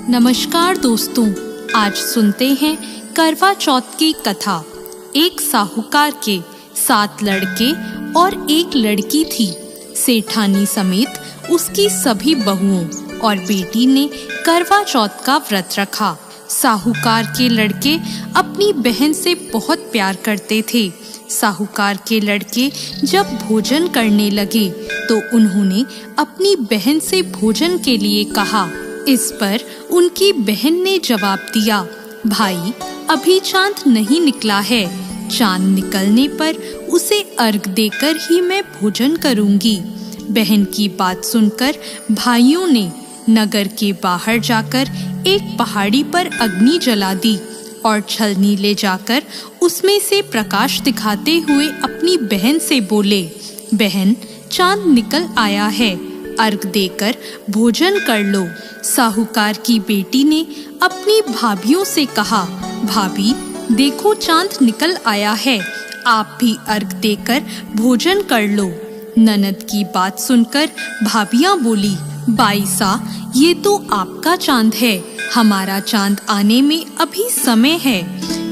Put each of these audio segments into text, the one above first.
नमस्कार दोस्तों, आज सुनते हैं करवा चौथ की कथा। एक साहूकार के 7 लड़के और एक लड़की थी। सेठानी समेत उसकी सभी बहुओं और बेटी ने करवा चौथ का व्रत रखा। साहूकार के लड़के अपनी बहन से बहुत प्यार करते थे। साहूकार के लड़के जब भोजन करने लगे तो उन्होंने अपनी बहन से भोजन के लिए कहा। इस पर उनकी बहन ने जवाब दिया, भाई अभी चांद नहीं निकला है, चांद निकलने पर उसे अर्घ देकर ही मैं भोजन करूंगी। बहन की बात सुनकर भाइयों ने नगर के बाहर जाकर एक पहाड़ी पर अग्नि जला दी और छलनी ले जाकर उसमें से प्रकाश दिखाते हुए अपनी बहन से बोले, बहन चांद निकल आया है, अर्घ देकर भोजन कर लो। साहूकार की बेटी ने अपनी भाभियों से कहा, भाभी देखो चांद निकल आया है, आप भी अर्घ देकर भोजन कर लो। ननद की बात सुनकर भाभियां बोली, बाईसा ये तो आपका चांद है, हमारा चांद आने में अभी समय है।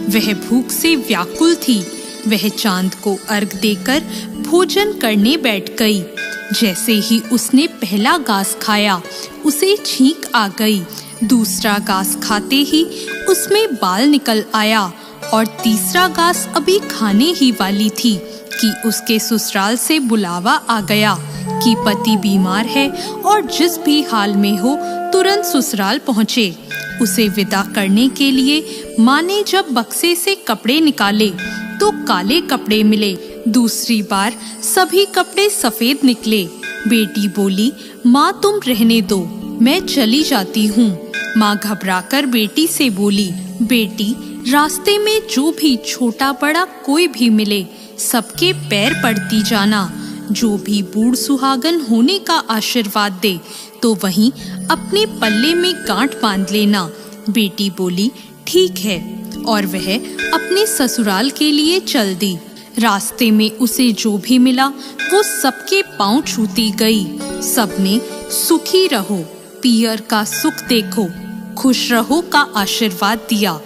वह भूख से व्याकुल थी। वह चांद को अर्घ देकर भोजन करने बैठ गई। जैसे ही उसने पहला घास खाया उसे छींक आ गई। दूसरा घास खाते ही उसमें बाल निकल आया और तीसरा घास अभी खाने ही वाली थी कि उसके ससुराल से बुलावा आ गया कि पति बीमार है और जिस भी हाल में हो तुरंत ससुराल पहुँचे। उसे विदा करने के लिए माँ ने जब बक्से से कपड़े निकाले तो काले कपड़े मिले। दूसरी बार सभी कपड़े सफेद निकले। बेटी बोली, माँ तुम रहने दो, मैं चली जाती हूँ। माँ घबराकर बेटी से बोली, बेटी रास्ते में जो भी छोटा बड़ा कोई भी मिले सबके पैर पड़ती जाना। जो भी बूढ़ सुहागन होने का आशीर्वाद दे तो वहीं अपने पल्ले में गांठ बांध लेना। बेटी बोली, ठीक है, और वह अपने ससुराल के लिए चल दी। रास्ते में उसे जो भी मिला वो सबके पांव छूती गई। सबने सुखी रहो, पियर का सुख देखो, खुश रहो का आशीर्वाद दिया।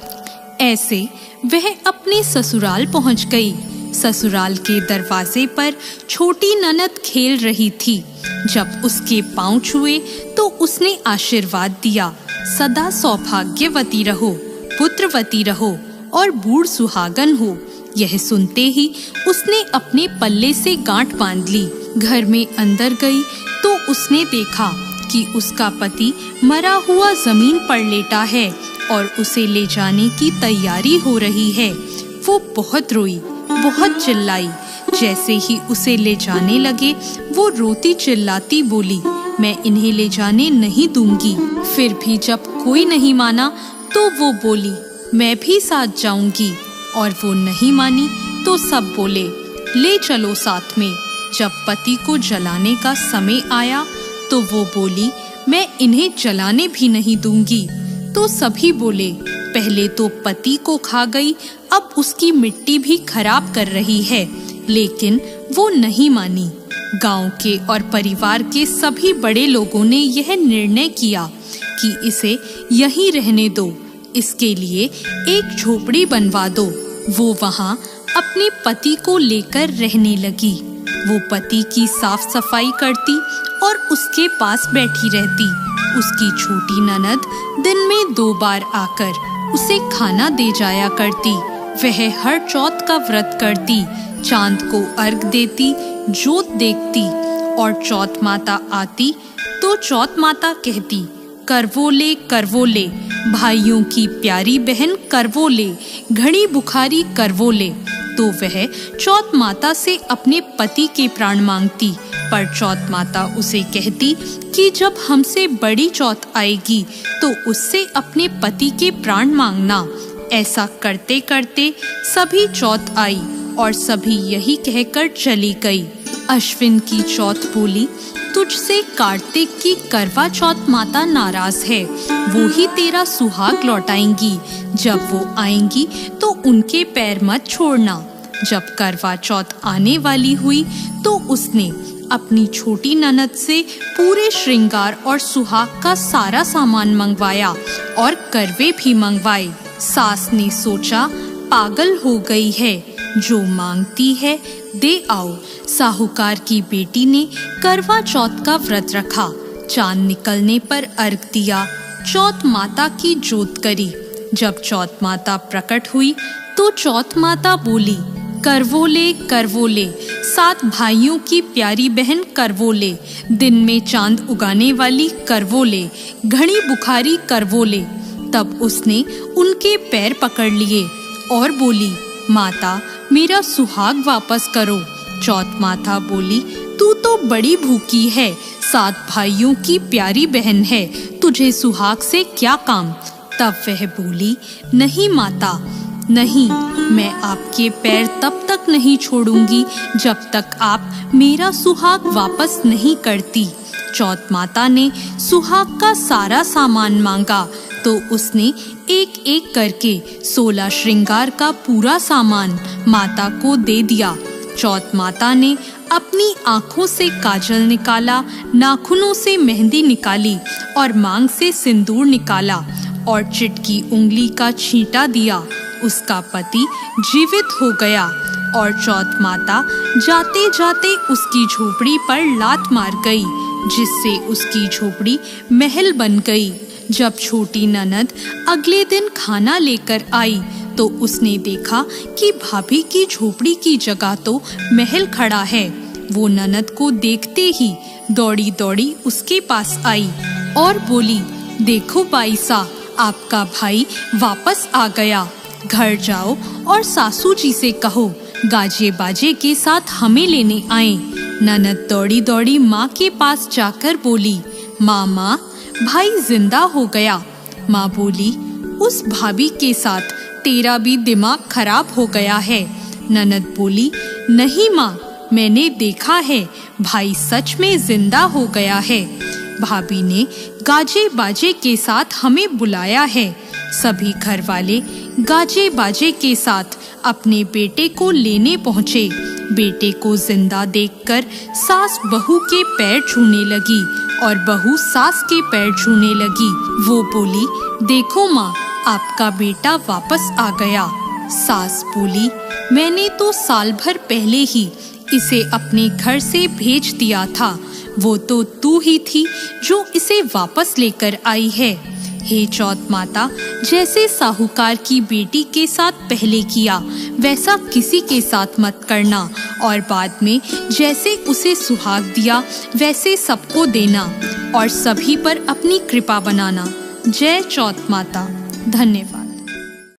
ऐसे वह अपने ससुराल पहुंच गई। ससुराल के दरवाजे पर छोटी ननद खेल रही थी। जब उसके पांव छुए तो उसने आशीर्वाद दिया, सदा सौभाग्यवती रहो, पुत्रवती रहो और बूढ़ सुहागन हो। यह सुनते ही उसने अपने पल्ले से गांठ बांध ली। घर में अंदर गई तो उसने देखा कि उसका पति मरा हुआ जमीन पर लेटा है और उसे ले जाने की तैयारी हो रही है। वो बहुत रोई, बहुत चिल्लाई। जैसे ही उसे ले जाने लगे वो रोती चिल्लाती बोली, मैं इन्हें ले जाने नहीं दूंगी। फिर भी जब कोई नहीं माना तो वो बोली, मैं भी साथ जाऊंगी। और वो नहीं मानी तो सब बोले, ले चलो साथ में। जब पति को जलाने का समय आया तो वो बोली, मैं इन्हें जलाने भी नहीं दूंगी। तो सभी बोले, पहले तो पति को खा गई, अब उसकी मिट्टी भी खराब कर रही है। लेकिन वो नहीं मानी। गांव के और परिवार के सभी बड़े लोगों ने यह निर्णय किया कि इसे यहीं रहने दो, इसके लिए एक झोपड़ी बनवा दो। वो वहाँ अपने पति को लेकर रहने लगी। वो पति की साफ सफाई करती और उसके पास बैठी रहती। उसकी छोटी ननद दिन में 2 बार आकर उसे खाना दे जाया करती। वह हर चौथ का व्रत करती, चांद को अर्घ देती, जोत देखती और चौथ माता आती तो चौथ माता कहती, करवोले करवोले, भाइयों की प्यारी बहन करवोले, घड़ी बुखारी करवोले। तो वह चौथ माता से अपने पति के प्राण मांगती। पर चौथ माता उसे कहती कि जब हमसे बड़ी चौथ आएगी तो उससे अपने पति के प्राण मांगना। ऐसा करते करते सभी चौथ आई और सभी यही कहकर चली गई। अश्विन की चौथ बोली, तुझसे कार्तिक की करवा चौथ माता नाराज है, वो ही तेरा सुहाग लौटाएंगी। जब वो आएंगी तो उनके पैर मत छोड़ना। जब करवा चौथ आने वाली हुई तो उसने अपनी छोटी ननद से पूरे श्रृंगार और सुहाग का सारा सामान मंगवाया और करवे भी मंगवाए। सास ने सोचा पागल हो गई है, जो मांगती है दे आओ। साहूकार की बेटी ने करवा चौथ का व्रत रखा। चांद निकलने पर अर्घ दिया, चौथ माता की जोत करी। जब चौथ माता प्रकट हुई तो चौथ माता बोली, करवोले करवोले, 7 भाइयों की प्यारी बहन करवोले, दिन में चांद उगाने वाली करवोले, घड़ी बुखारी करवोले। तब उसने उनके पैर पकड़ लिए और बोली, माता मेरा सुहाग वापस करो। चौथ माता बोली, तू तो बड़ी भूखी है, 7 भाइयों की प्यारी बहन है, तुझे सुहाग से क्या काम। तब वह बोली, नहीं माता नहीं, मैं आपके पैर तब तक नहीं छोड़ूंगी जब तक आप मेरा सुहाग वापस नहीं करती। चौथ माता ने सुहाग का सारा सामान मांगा तो उसने एक एक करके 16 श्रृंगार का पूरा सामान माता को दे दिया। चौथ माता ने अपनी आँखों से काजल निकाला, नाखूनों से मेहंदी निकाली और मांग से सिंदूर निकाला और चिटकी उंगली का छींटा दिया। उसका पति जीवित हो गया और चौथ माता जाते जाते उसकी झोपड़ी पर लात मार गई, जिससे उसकी झोपड़ी महल बन गई। जब छोटी ननद अगले दिन खाना लेकर आई तो उसने देखा कि भाभी की झोपड़ी की जगह तो महल खड़ा है। वो ननद को देखते ही दौड़ी दौड़ी उसके पास आई और बोली, देखो बाईसा, आपका भाई वापस आ गया। घर जाओ और सासू जी से कहो गाजे बाजे के साथ हमें लेने आए। ननद दौड़ी दौड़ी माँ के पास जाकर बोली, माँ भाई जिंदा हो गया। माँ बोली, उस भाभी के साथ तेरा भी दिमाग खराब हो गया है। ननद बोली, नहीं माँ, मैंने देखा है, भाई सच में जिंदा हो गया है। भाभी ने गाजे बाजे के साथ हमें बुलाया है। सभी घर वाले गाजे बाजे के साथ अपने बेटे को लेने पहुँचे। बेटे को जिंदा देखकर सास बहू के पैर छूने लगी और बहू सास के पैर छूने लगी। वो बोली, देखो माँ, आपका बेटा वापस आ गया। सास बोली, मैंने तो साल भर पहले ही इसे अपने घर से भेज दिया था। वो तो तू ही थी जो इसे वापस लेकर आई है। हे चौथ माता, जैसे साहूकार की बेटी के साथ पहले किया वैसा किसी के साथ मत करना और बाद में जैसे उसे सुहाग दिया वैसे सबको देना और सभी पर अपनी कृपा बनाना। जय चौथ माता। धन्यवाद।